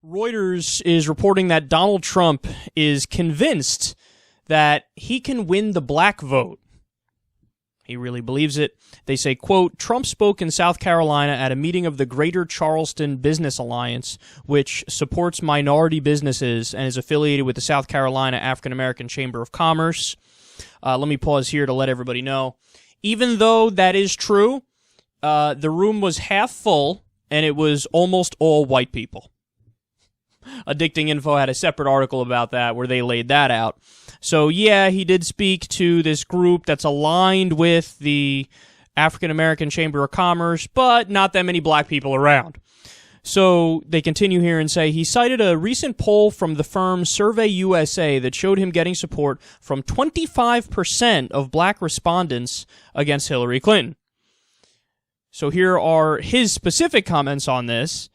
Reuters is reporting that Donald Trump is convinced that he can win the black vote. He really believes it. They say, quote, Trump spoke in South Carolina at a meeting of the Greater Charleston Business Alliance, which supports minority businesses and is affiliated with the South Carolina African American Chamber of Commerce. Let me pause here to let everybody know. Even though that is true, the room was half full, and it was almost all white people. Addicting Info had a separate article about that where they laid that out. So, yeah, he did speak to this group that's aligned with the African American Chamber of Commerce, but not that many black people around. So they continue here and say he cited a recent poll from the firm Survey USA that showed him getting support from 25% of black respondents against Hillary Clinton. So here are his specific comments on this.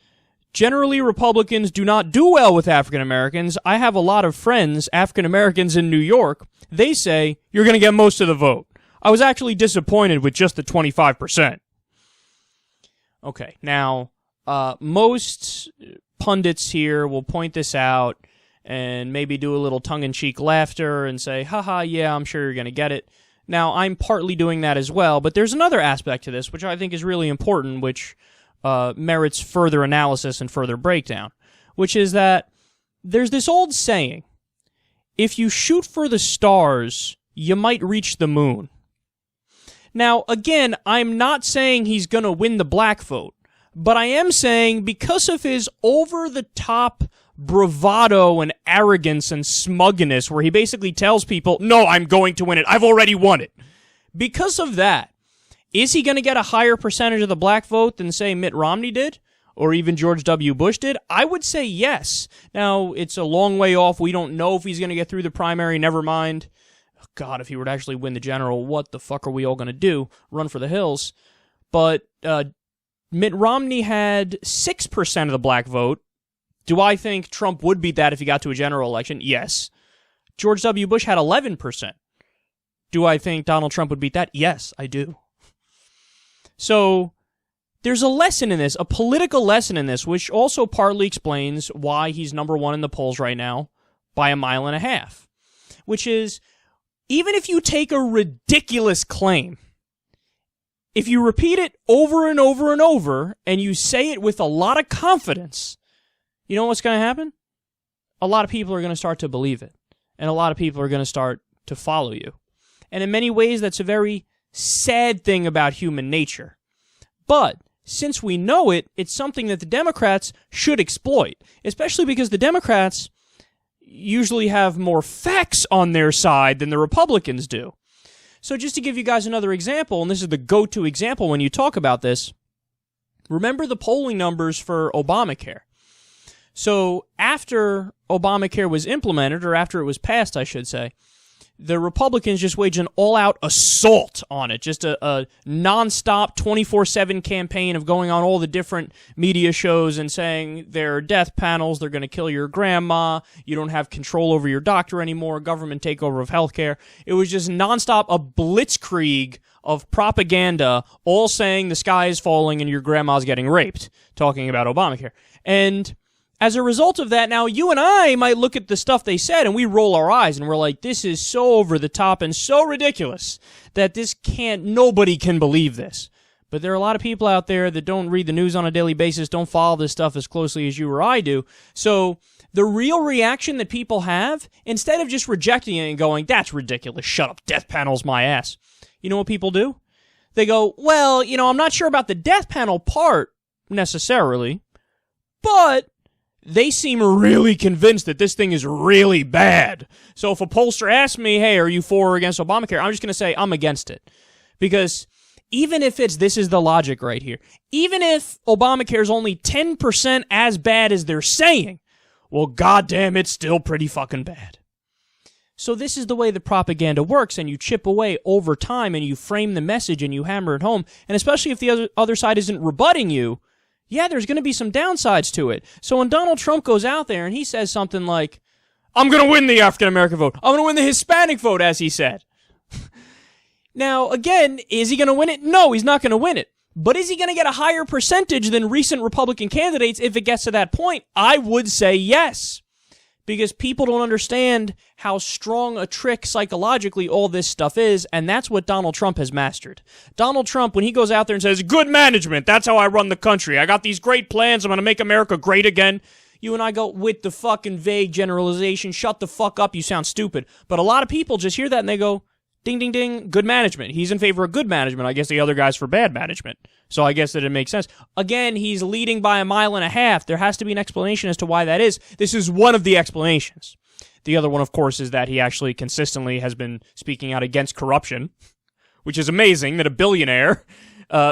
Generally, Republicans do not do well with African Americans. I have a lot of friends, African Americans in New York. They say, you're going to get most of the vote. I was actually disappointed with just the 25%. Okay, now, most pundits here will point this out and maybe do a little tongue-in-cheek laughter and say, haha, yeah, I'm sure you're going to get it. Now, I'm partly doing that as well, but there's another aspect to this which I think is really important, which merits further analysis and further breakdown, which is that there's this old saying, if you shoot for the stars, you might reach the moon. Now, again, I'm not saying he's going to win the black vote, but I am saying because of his over-the-top bravado and arrogance and smugness, where he basically tells people, no, I'm going to win it, I've already won it. Because of that, is he going to get a higher percentage of the black vote than, say, Mitt Romney did? Or even George W. Bush did? I would say yes. Now, it's a long way off. We don't know if he's going to get through the primary. Never mind. Oh, God, if he were to actually win the general, what the fuck are we all going to do? Run for the hills. But Mitt Romney had 6% of the black vote. Do I think Trump would beat that if he got to a general election? Yes. George W. Bush had 11%. Do I think Donald Trump would beat that? Yes, I do. So, there's a lesson in this, a political lesson in this, which also partly explains why he's number one in the polls right now by a mile and a half. Which is, even if you take a ridiculous claim, if you repeat it over and over and over, and you say it with a lot of confidence, you know what's going to happen? A lot of people are going to start to believe it. And a lot of people are going to start to follow you. And in many ways, that's a very sad thing about human nature. But since we know it, it's something that the Democrats should exploit, especially because the Democrats usually have more facts on their side than the Republicans do. So just to give you guys another example, and this is the go-to example when you talk about this, remember the polling numbers for Obamacare. So after Obamacare was implemented, or after it was passed, I should say, the Republicans just waged an all-out assault on it, just a non-stop 24/7 campaign of going on all the different media shows and saying there are death panels, they're going to kill your grandma, you don't have control over your doctor anymore, government takeover of healthcare. It was just non-stop, a blitzkrieg of propaganda, all saying the sky is falling and your grandma's getting raped, talking about Obamacare. And as a result of that, now you and I might look at the stuff they said and we roll our eyes and we're like, this is so over the top and so ridiculous that nobody can believe this. But there are a lot of people out there that don't read the news on a daily basis, don't follow this stuff as closely as you or I do. So the real reaction that people have, instead of just rejecting it and going, that's ridiculous, shut up, death panel's my ass. You know what people do? They go, well, I'm not sure about the death panel part necessarily, but they seem really convinced that this thing is really bad. So if a pollster asks me, hey, are you for or against Obamacare? I'm just going to say I'm against it. Because even if this is the logic right here, even if Obamacare is only 10% as bad as they're saying, well, goddamn, it's still pretty fucking bad. So this is the way the propaganda works, and you chip away over time, and you frame the message, and you hammer it home. And especially if the other side isn't rebutting you, yeah, there's going to be some downsides to it. So when Donald Trump goes out there and he says something like, I'm going to win the African-American vote, I'm going to win the Hispanic vote, as he said. Now, again, is he going to win it? No, he's not going to win it. But is he going to get a higher percentage than recent Republican candidates if it gets to that point? I would say yes. Because people don't understand how strong a trick psychologically all this stuff is, and that's what Donald Trump has mastered. Donald Trump, when he goes out there and says, good management, that's how I run the country. I got these great plans. I'm going to make America great again. You and I go, with the fucking vague generalization, shut the fuck up, you sound stupid. But a lot of people just hear that and they go, ding, ding, ding, good management. He's in favor of good management. I guess the other guy's for bad management. So I guess that it makes sense. Again, he's leading by 1.5 miles. There has to be an explanation as to why that is. This is one of the explanations. The other one, of course, is that he actually consistently has been speaking out against corruption, which is amazing that a billionaire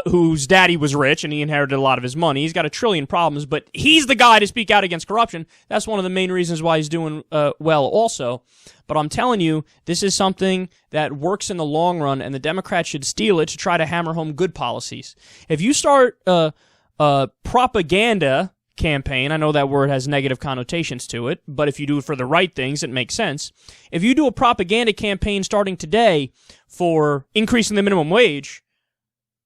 whose daddy was rich and he inherited a lot of his money, he's got 1 trillion problems, but he's the guy to speak out against corruption. That's one of the main reasons why he's doing well also. But I'm telling you, this is something that works in the long run, and the Democrats should steal it to try to hammer home good policies. If you start a propaganda campaign, I know that word has negative connotations to it, but if you do it for the right things, it makes sense. If you do a propaganda campaign starting today for increasing the minimum wage,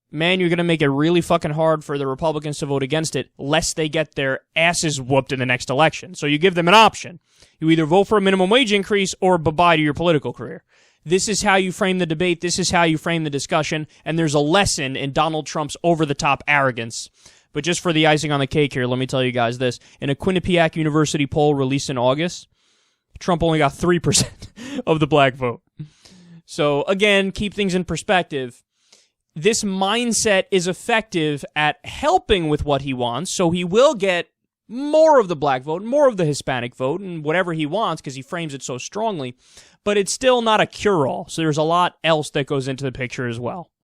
man, you're going to make it really fucking hard for the Republicans to vote against it, lest they get their asses whooped in the next election. So you give them an option. You either vote for a minimum wage increase or bye-bye to your political career. This is how you frame the debate. This is how you frame the discussion. And there's a lesson in Donald Trump's over-the-top arrogance. But just for the icing on the cake here, let me tell you guys this. In a Quinnipiac University poll released in August, Trump only got 3% of the black vote. So, again, keep things in perspective. This mindset is effective at helping with what he wants, so he will get more of the black vote, more of the Hispanic vote, and whatever he wants because he frames it so strongly. But it's still not a cure-all, so there's a lot else that goes into the picture as well.